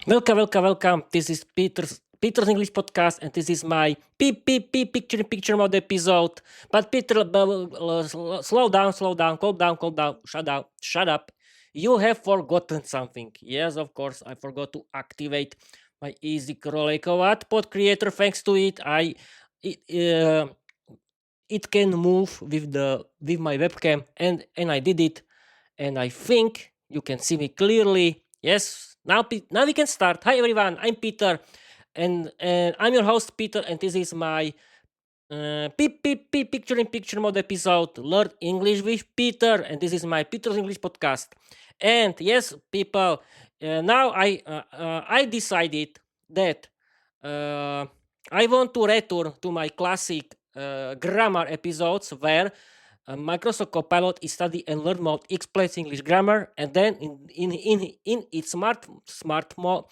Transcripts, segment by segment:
Welcome. This is Peter's English podcast, and this is my picture mode episode. But Peter, slow down, calm down, shut up. You have forgotten something. Yes, of course, I forgot to activate my Easy Roleko Pod creator. Thanks to it, it, uh, it can move with my webcam, and I did it, and I think you can see me clearly. Yes, now we can start. Hi everyone, I'm Peter, and I'm your host Peter, and this is my picture in picture mode episode. Learn English with Peter, and this is my Peter's English podcast. And yes, people, now I decided that uh, I want to return to my classic grammar episodes where Microsoft Copilot is study and learn mode explains English grammar, and then in its smart mode,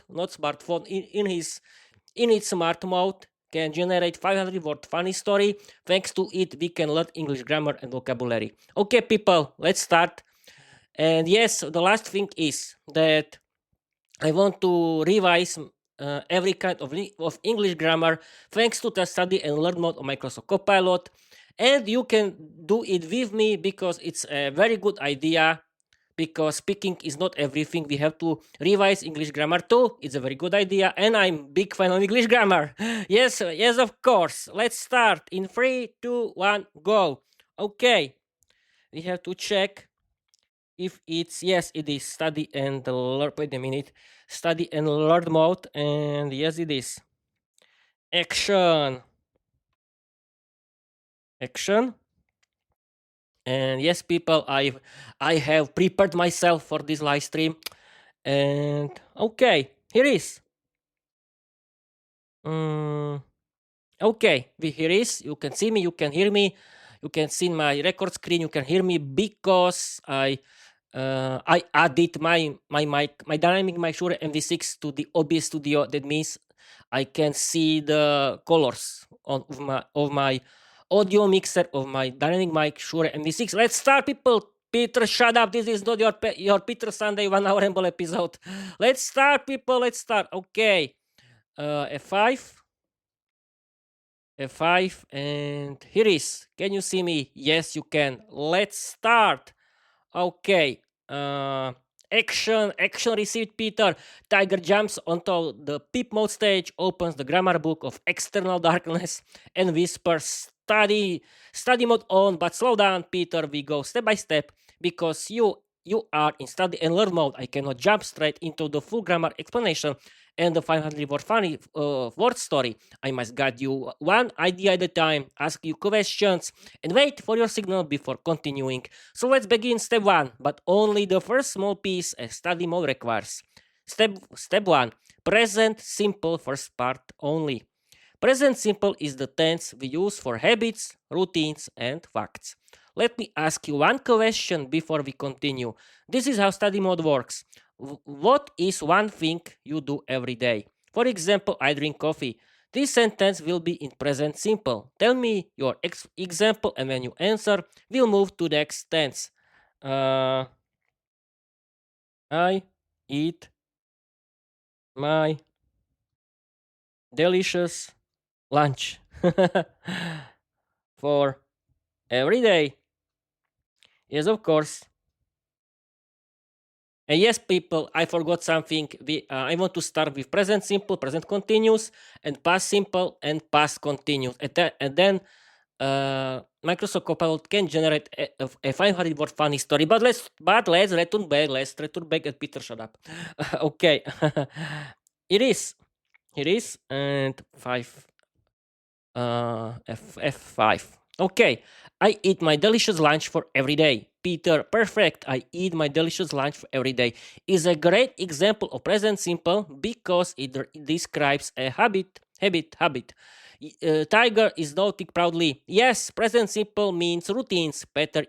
not smartphone, in its smart mode can generate 500 word funny story. Thanks to it, we can learn English grammar and vocabulary. Okay, people, let's start. And yes, the last thing is that I want to revise every kind of English grammar thanks to the study and learn mode of Microsoft Copilot. And you can do it with me because it's a very good idea. Because speaking is not everything, we have to revise English grammar too. It's a very good idea, and I'm big fan of English grammar. Yes, of course. Let's start in 3, 2, 1, go. Okay, we have to check if it's yes, it is study and learn. Wait a minute, study and learn mode, and yes, it is action. And yes, people, I have prepared myself for this live stream. And okay, here is. Okay, here is. You can see me, you can hear me, you can see my record screen, you can hear me because I added my mic, my dynamic mic Shure MV6 to the OBS Studio. That means I can see the colors of my audio mixer of my dynamic mic Shure MV6. Let's start, people. Peter, shut up. This is not your Peter Sunday 1 hour ramble episode. Let's start, people. Let's start. Okay. F5. F5, and here is. Can you see me? Yes, you can. Let's start. Okay. Action received, Peter. Tiger jumps onto the peep mode stage, opens the grammar book of external darkness, and whispers, study mode on, but slow down, Peter. We go step by step because you are in study and learn mode. I cannot jump straight into the full grammar explanation and the 500 word funny word story. I must guide you one idea at a time, ask you questions, and wait for your signal before continuing. So let's begin step 1, but only the first small piece a study mode requires. Step 1, present simple first part only. Present simple is the tense we use for habits, routines, and facts. Let me ask you one question before we continue. This is how study mode works. What is one thing you do every day? For example, I drink coffee. This sentence will be in present simple. Tell me your example, and when you answer, we'll move to the next tense. I eat my delicious lunch for every day. Yes, of course. And yes, people, I forgot something. I want to start with present simple, present continuous, and past simple and past continuous. And then Microsoft Copilot can generate a 500 word funny story. But let's return back. Let's return back and Peter, shut up. Okay. It is, and 5. F5. Okay, I eat my delicious lunch for every day. Peter, perfect. I eat my delicious lunch for every day is a great example of present simple because it describes a habit. Tiger is nodding proudly. Yes, present simple means routines. Peter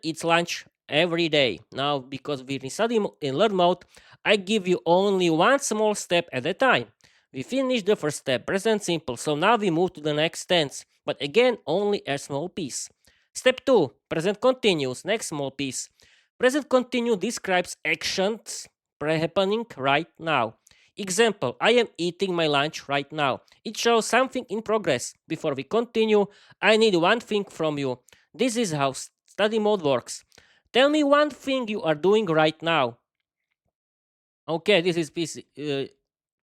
eats lunch every day. Now, because we're in study in learn mode, I give you only one small step at a time. We finished the first step, present simple, so now we move to the next tense, but again, only a small piece. Step 2, present continuous, next small piece. Present continuous describes actions happening right now. Example, I am eating my lunch right now. It shows something in progress. Before we continue, I need one thing from you. This is how study mode works. Tell me one thing you are doing right now. Okay, this is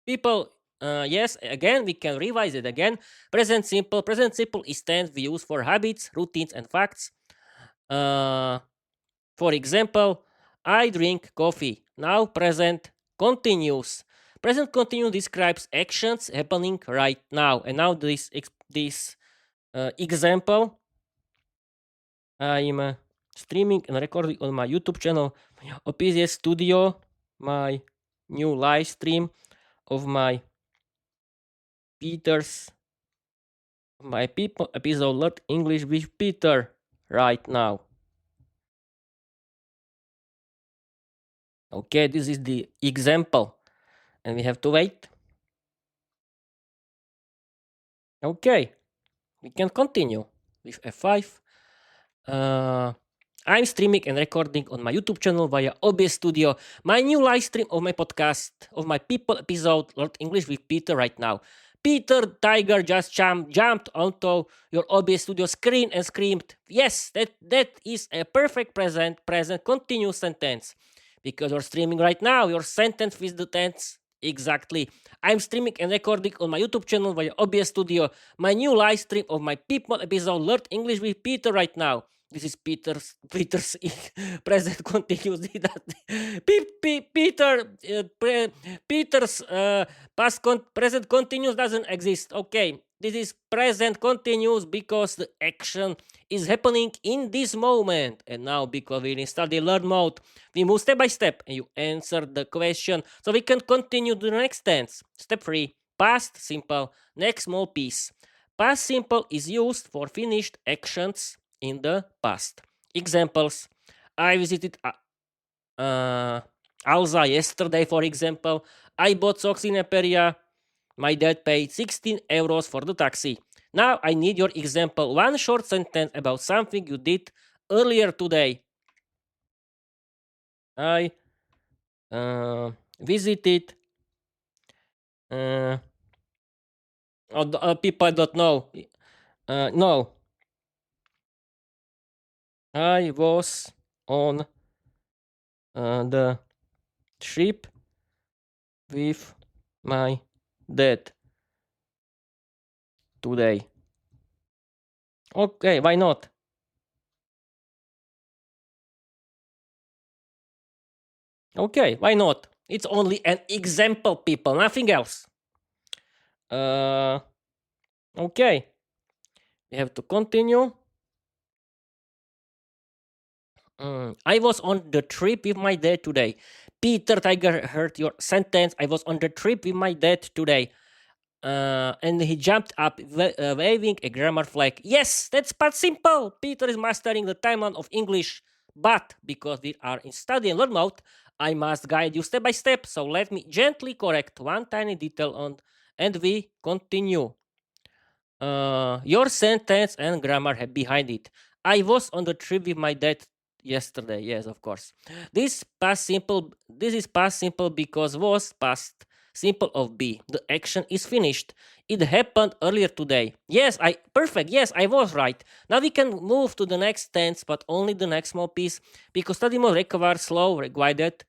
people. Yes, again, we can revise it again. Present simple. Present simple is tense we use for habits, routines, and facts. For example, I drink coffee. Now present continuous. Present continuous describes actions happening right now. And now this example, I'm streaming and recording on my YouTube channel, OPS Studio, my new live stream of my Peter's my people episode Learn English with Peter right now. Okay, this is the example, and we have to wait. Okay, we can continue with F5. I'm streaming and recording on my YouTube channel via OBS Studio, my new live stream of my podcast, of my people episode, Learn English with Peter right now. Peter Tiger just jumped onto your OBS Studio screen and screamed, yes, that is a perfect present continuous sentence. Because you're streaming right now, your sentence with the tense exactly. I'm streaming and recording on my YouTube channel via OBS Studio, my new live stream of my people episode Learn English with Peter right now. This is Peter's present continuous. Peter's present continuous doesn't exist. Okay, this is present continuous because the action is happening in this moment. And now, because we're in study learn mode, we move step by step and you answer the question so we can continue to the next tense. Step 3, past simple, next small piece. Past simple is used for finished actions in the past. Examples, I visited Alza yesterday, for example. I bought socks in Aperia. My dad paid 16 euros for the taxi. Now I need your example. One short sentence about something you did earlier today. I visited. People don't know. No. I was on the trip with my dad today. Okay, why not? Okay, why not? It's only an example, people, nothing else. Okay, we have to continue. I was on the trip with my dad today. Peter Tiger heard your sentence. I was on the trip with my dad today. And he jumped up, waving a grammar flag. Yes, that's but simple. Peter is mastering the timeline of English. But because we are in study and learn mode, I must guide you step by step. So let me gently correct one tiny detail and we continue. Your sentence and grammar behind it. I was on the trip with my dad yesterday. Yes, of course. This past simple. This is past simple because was past simple of be. The action is finished. It happened earlier today. Yes, perfect. Yes, I was right. Now we can move to the next tense, but only the next small piece because study mode requires slow, guided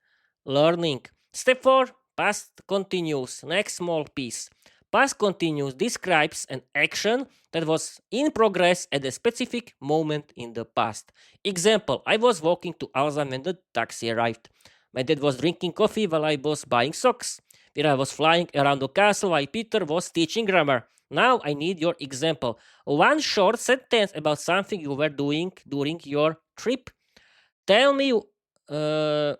learning. Step 4, past continuous. Next small piece. Past continuous describes an action that was in progress at a specific moment in the past. Example, I was walking to Alza when the taxi arrived. My dad was drinking coffee while I was buying socks. Viera was flying around the castle while Peter was teaching grammar. Now I need your example. One short sentence about something you were doing during your trip. Tell me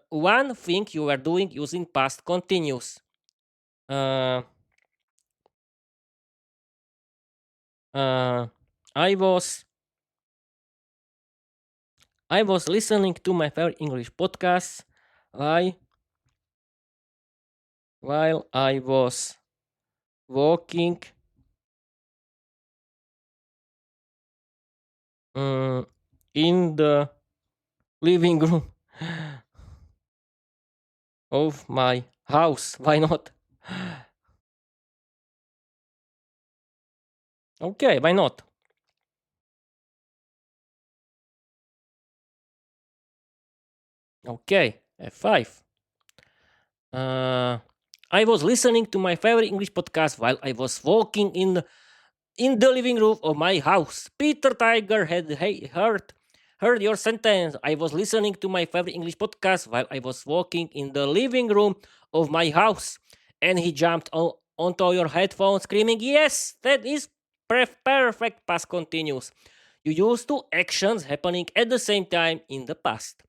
one thing you were doing using past continuous. Uh, uh, I was listening to my favorite English podcast while I was walking in the living room. of my house. Why not? Okay, why not? Okay, F5. Uh, I was listening to my favorite English podcast while I was walking in the living room of my house. Peter Tiger had heard your sentence. I was listening to my favorite English podcast while I was walking in the living room of my house, and he jumped onto your headphones, screaming, "Yes, that is perfect." Past continuous. You use two actions happening at the same time in the past.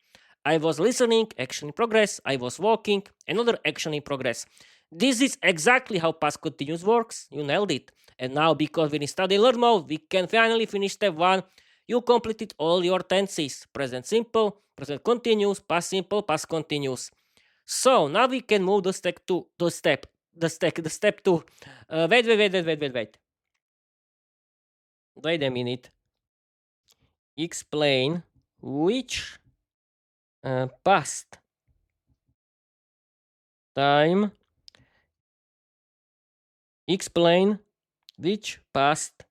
I was listening, action in progress. I was walking, another action in progress. This is exactly how past continuous works. You nailed it. And now, because we're in study learn mode, we can finally finish step one. You completed all your tenses: present simple, present continuous, past simple, past continuous. So now we can move the step to the step two. Wait. Wait a minute. Explain which past time. Explain which past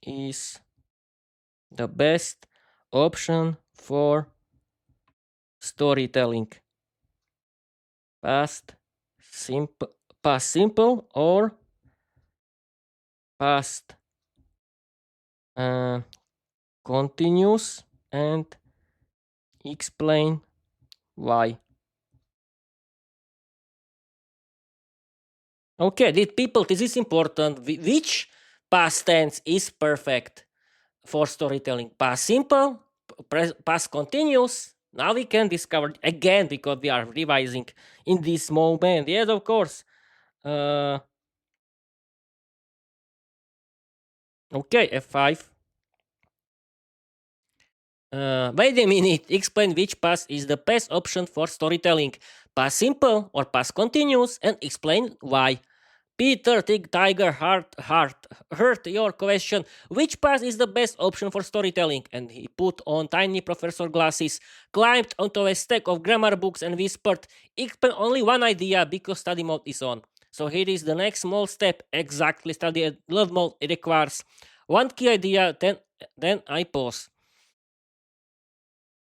is the best option for storytelling. Past simple, past simple, or past continuous, and explain why. Okay, people, this is important. Which past tense is perfect for storytelling? Past simple, past continuous. Now we can discover again because we are revising in this moment. Yes, of course. Okay, F5. Wait a minute. Explain which past is the best option for storytelling. Past simple or past continuous, and explain why. Peter Tiger heard your question. Which path is the best option for storytelling? And he put on tiny professor glasses, climbed onto a stack of grammar books, and whispered, "Explain only one idea because study mode is on." So here is the next small step. Exactly, study love mode requires one key idea. Then I pause.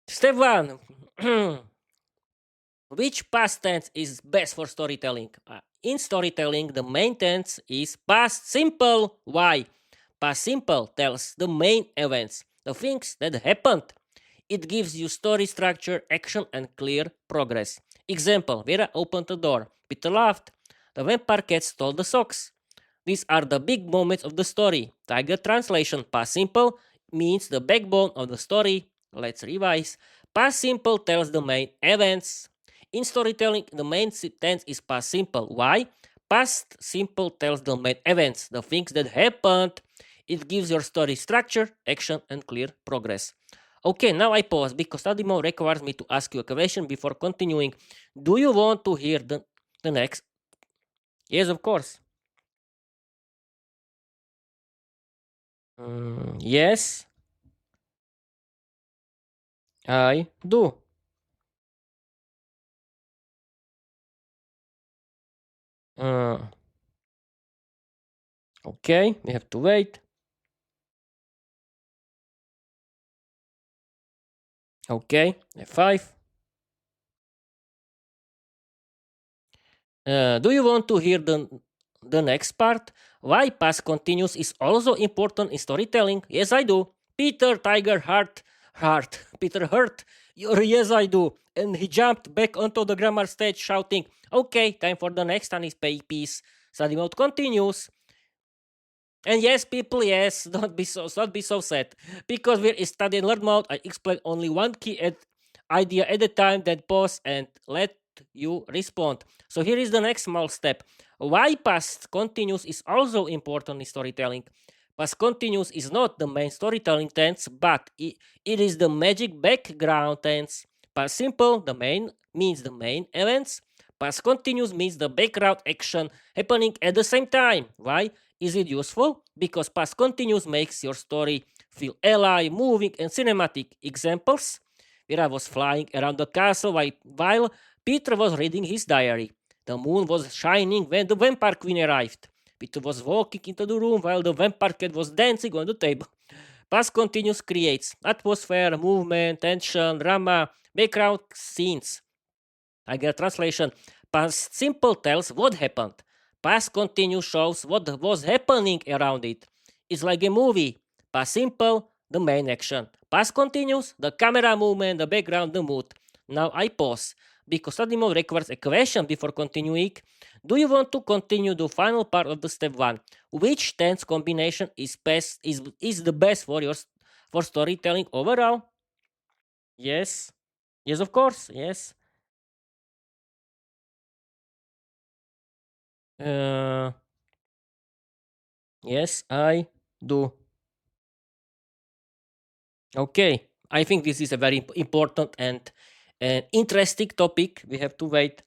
Step one. Which past tense is best for storytelling? In storytelling, the main tense is past simple. Why? Past simple tells the main events, the things that happened. It gives you story structure, action, and clear progress. Example: Viera opened the door. Peter laughed. The vampire cat stole the socks. These are the big moments of the story. Tiger translation: past simple means the backbone of the story. Let's revise. Past simple tells the main events. In storytelling, the main tense is past simple. Why? Past simple tells the main events, the things that happened. It gives your story structure, action, and clear progress. Okay, now I pause because study mode requires me to ask you a question before continuing. Do you want to hear the next? Yes, of course. Yes, I do. Uh, okay, we have to wait. Okay, F5. Do you want to hear the next part? Why past continuous is also important in storytelling? Yes, I do. Peter Tiger Heart. Peter Hurt. Yes, I do. And he jumped back onto the grammar stage, shouting, "Okay, time for the next Spanish piece." Study mode continues. And yes, people, yes, don't be so sad. Because we're studying learn mode, I explain only one key idea at a time, then pause and let you respond. So here is the next small step. Why past continuous is also important in storytelling. Past continuous is not the main storytelling tense, but it is the magic background tense. Past simple, the main means the main events. Past continuous means the background action happening at the same time. Why? Is it useful? Because past continuous makes your story feel alive, moving, and cinematic. Examples: Viera was flying around the castle while Peter was reading his diary. The moon was shining when the vampire queen arrived. Peter was walking into the room while the vampire cat was dancing on the table. Past continuous creates atmosphere, movement, tension, drama, background scenes. I get translation. Past simple tells what happened. Past continuous shows what was happening around it. It's like a movie. Past simple, the main action. Past continuous, the camera movement, the background, the mood. Now I pause because study mode requires a question before continuing. Do you want to continue the final part of the step one? Which tense combination is the best for your for storytelling overall? Yes. Yes, of course. Yes. Uh, yes, I do. Okay. I think this is a very important and interesting topic. We have to wait.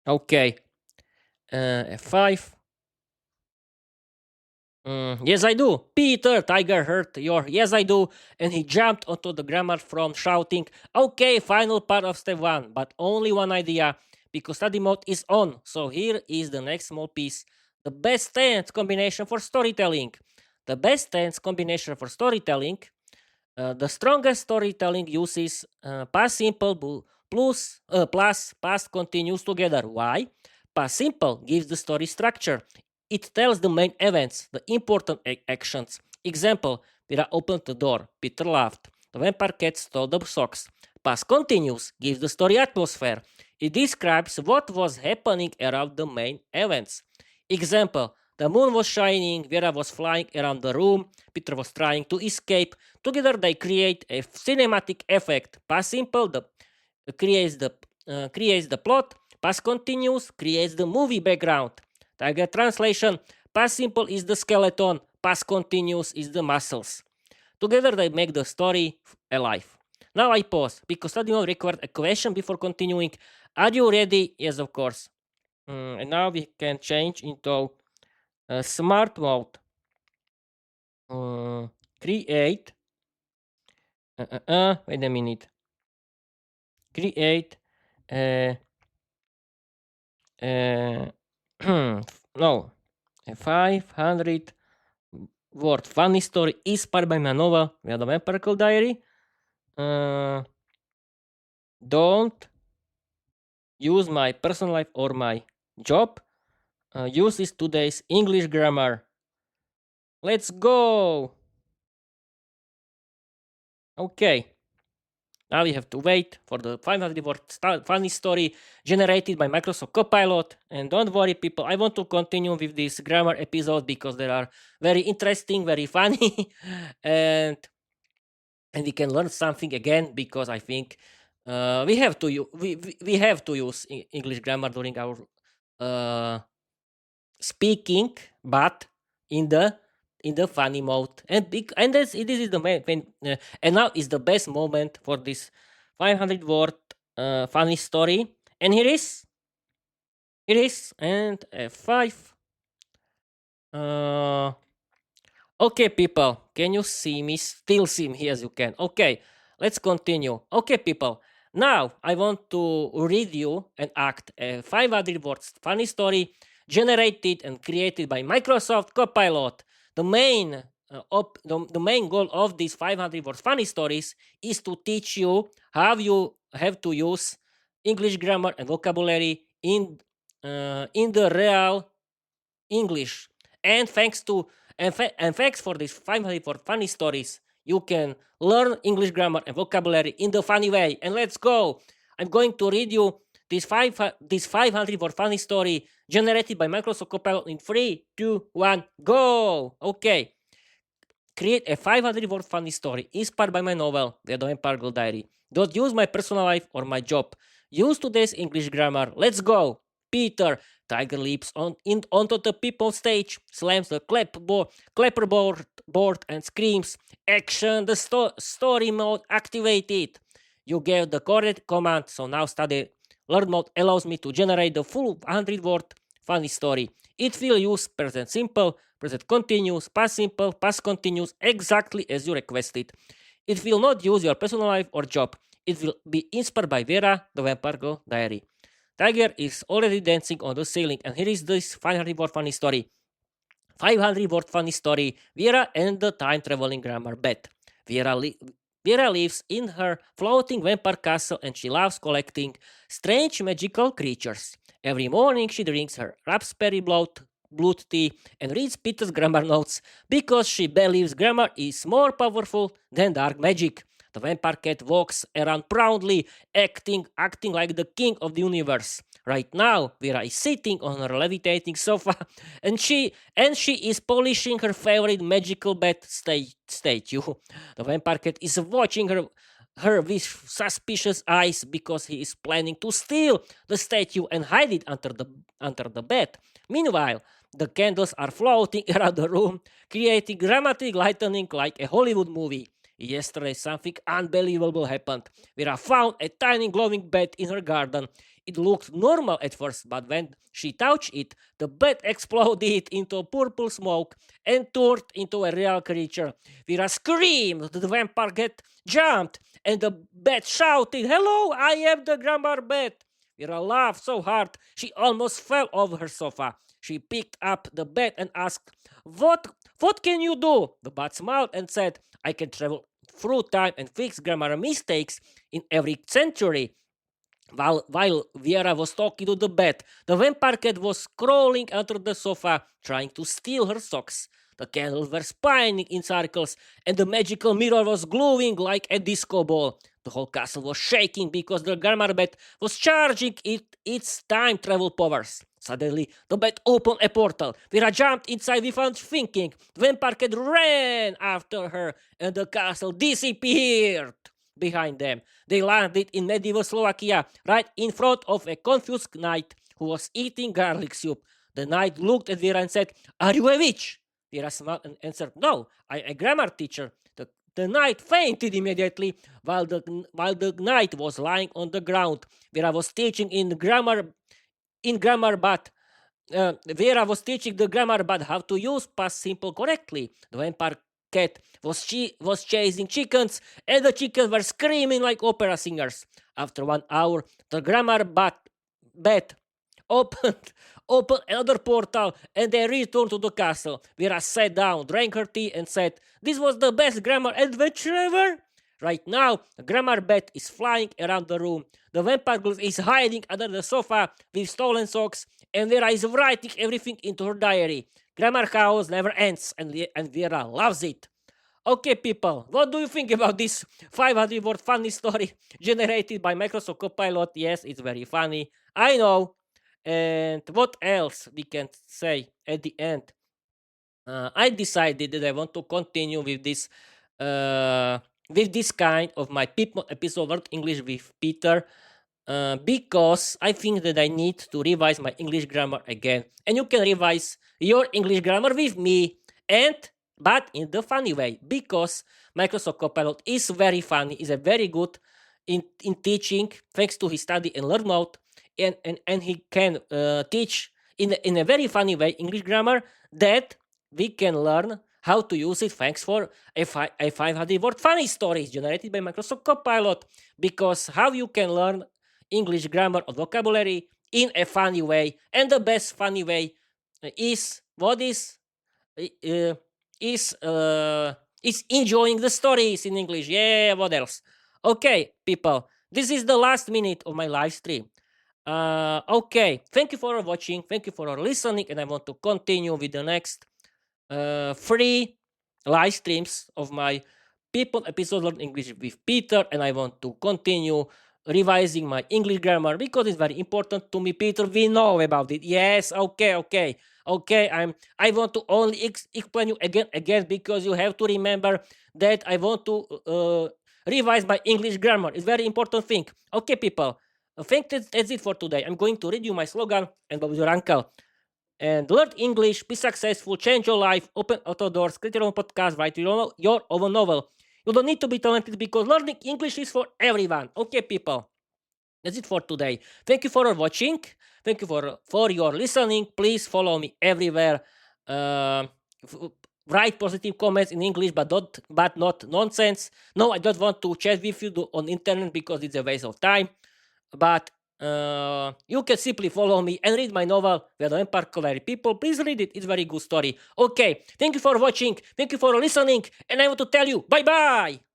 Okay. F5. Yes, I do. Peter, Tiger hurt your. Yes, I do. And he jumped onto the grammar from shouting, okay, final part of step one, but only one idea because study mode is on. So here is the next small piece. The best tense combination for storytelling. The best tense combination for storytelling. The strongest storytelling uses past simple plus past continuous together. Why? Past simple gives the story structure. It tells the main events, the important actions. Example, Viera opened the door. Peter laughed. The vampire cat stole the socks. Past continuous gives the story atmosphere. It describes what was happening around the main events. Example, the moon was shining, Viera was flying around the room, Peter was trying to escape. Together they create a cinematic effect. Past simple creates the plot. Past continuous creates the movie background. Tiger translation. Past simple is the skeleton. Past continuous is the muscles. Together they make the story alive. Now I pause because study mode required a question before continuing. Are you ready? Yes, of course. And now we can change into smart mode. Create. Wait a minute. Create. No. A 500 word funny story inspired by my novel, The Vampire Diary. Don't use my personal life or my job. Use is today's English grammar. Let's go. Okay. Now we have to wait for the 500 word funny story generated by Microsoft Copilot. And don't worry, people, I want to continue with this grammar episode because they are very interesting, very funny, and we can learn something again because I think we have to we have to use English grammar during our uh, speaking, but in the funny mode. And this is the main and now is the best moment for this 500 word funny story. And here is and five. Okay, people, can you see me? Still see me? Yes, you can. Okay, let's continue. Okay, people, now I want to read you and act a 500 words funny story generated and created by Microsoft Copilot. The main the main goal of these 500 words funny stories is to teach you how you have to use English grammar and vocabulary in the real English. And thanks for this 500 for funny stories, you can learn English grammar and vocabulary in the funny way. And let's go. I'm going to read you this 500 for funny story generated by Microsoft Copilot in 3, 2, 1, go. Okay. Create a 500 word funny story inspired by my novel, The Vampire Diary. Don't use my personal life or my job. Use today's English grammar. Let's go. Peter. Tiger leaps onto the people stage, slams the clapperboard board and screams, action, the story mode activated. You gave the correct command, so now study learn mode allows me to generate the full 100 word funny story. It will use present simple, present continuous, past simple, past continuous exactly as you requested. It will not use your personal life or job. It will be inspired by Viera, the Vampire Girl Diary. Tiger is already dancing on the ceiling, and here is this 500 word funny story. 500 word funny story. Viera and the time traveling grammar bet. Viera, Viera lives in her floating vampire castle and she loves collecting strange magical creatures. Every morning she drinks her raspberry blood tea and reads Peter's grammar notes because she believes grammar is more powerful than dark magic. The vampire cat walks around proudly, acting like the king of the universe. Right now, Vera is sitting on her levitating sofa, and she is polishing her favorite magical bat statue. The vampire cat is watching her with suspicious eyes because he is planning to steal the statue and hide it under the bed. Meanwhile, the candles are floating around the room, creating dramatic lightning like a Hollywood movie. Yesterday, something unbelievable happened. Vera found a tiny glowing bed in her garden. It looked normal at first, but when she touched it, the bed exploded into purple smoke and turned into a real creature. Vera screamed, the vampire cat jumped, and the bed shouted, "Hello, I am the grammar bed." Vera laughed so hard she almost fell off her sofa. She picked up the bed and asked, What can you do? The bat smiled and said, I can travel through time and fix grammar mistakes in every century. While Viera was talking to the bed, the vampire cat was crawling under the sofa, trying to steal her socks. The candles were spinning in circles, and the magical mirror was glowing like a disco ball. The whole castle was shaking because the grammar bed was charging its time travel powers. Suddenly, the bed opened a portal. Vera jumped inside without thinking. The vampire cat ran after her, and the castle disappeared behind them. They landed in medieval Slovakia, right in front of a confused knight who was eating garlic soup. The knight looked at Vera and said, Are you a witch? Vera smiled and answered, No, I'm a grammar teacher. The knight fainted immediately while the knight was lying on the ground. Vera was teaching but Vera was teaching the grammar but how to use past simple correctly. The vampire cat was chasing chickens, and the chickens were screaming like opera singers. After 1 hour, the grammar bat opened opened another portal, and they returned to the castle. Vera sat down, drank her tea, and said, "This was the best grammar adventure ever." Right now, the grammar bat is flying around the room. The vampire girl is hiding under the sofa with stolen socks, and Vera is writing everything into her diary. Grammar chaos never ends, and Vera loves it. Okay, people, what do you think about this 500 word funny story generated by Microsoft Copilot? Yes, it's very funny. I know. And what else we can say at the end? I decided that I want to continue with this kind of my people episode Learn English with Peter because I think that I need to revise my English grammar again. And you can revise your English grammar with me, but in the funny way, because Microsoft Copilot is very funny, is a very good in teaching thanks to his study and learn mode, and he can teach in a very funny way English grammar that we can learn how to use it thanks for a 500 word funny stories generated by Microsoft Copilot, because how you can learn English grammar or vocabulary in a funny way, and the best funny way is uh, is enjoying the stories in English. Yeah, what else? Okay, people, this is the last minute of my live stream. Okay, thank you for watching, thank you for listening, and I want to continue with the next 3 live streams of my people episode Learn English with Peter, and I want to continue revising my English grammar because it's very important to me. Peter, we know about it. Yes, okay. I want to only explain you again because you have to remember that I want to revise my English grammar. It's very important thing. Okay, people. I think that's it for today. I'm going to read you my slogan and Bob your uncle. And learn English, be successful, change your life, open auto doors, create your own podcast, write your own novel. You don't need to be talented because learning English is for everyone. Okay, people. That's it for today. Thank you for watching. Thank you for your listening. Please follow me everywhere. write positive comments in English, but not nonsense. No, I don't want to chat with you on internet because it's a waste of time. But you can simply follow me and read my novel, Where the Empire Collided. People, please read it. It's a very good story. Okay, thank you for watching. Thank you for listening. And I want to tell you, bye-bye.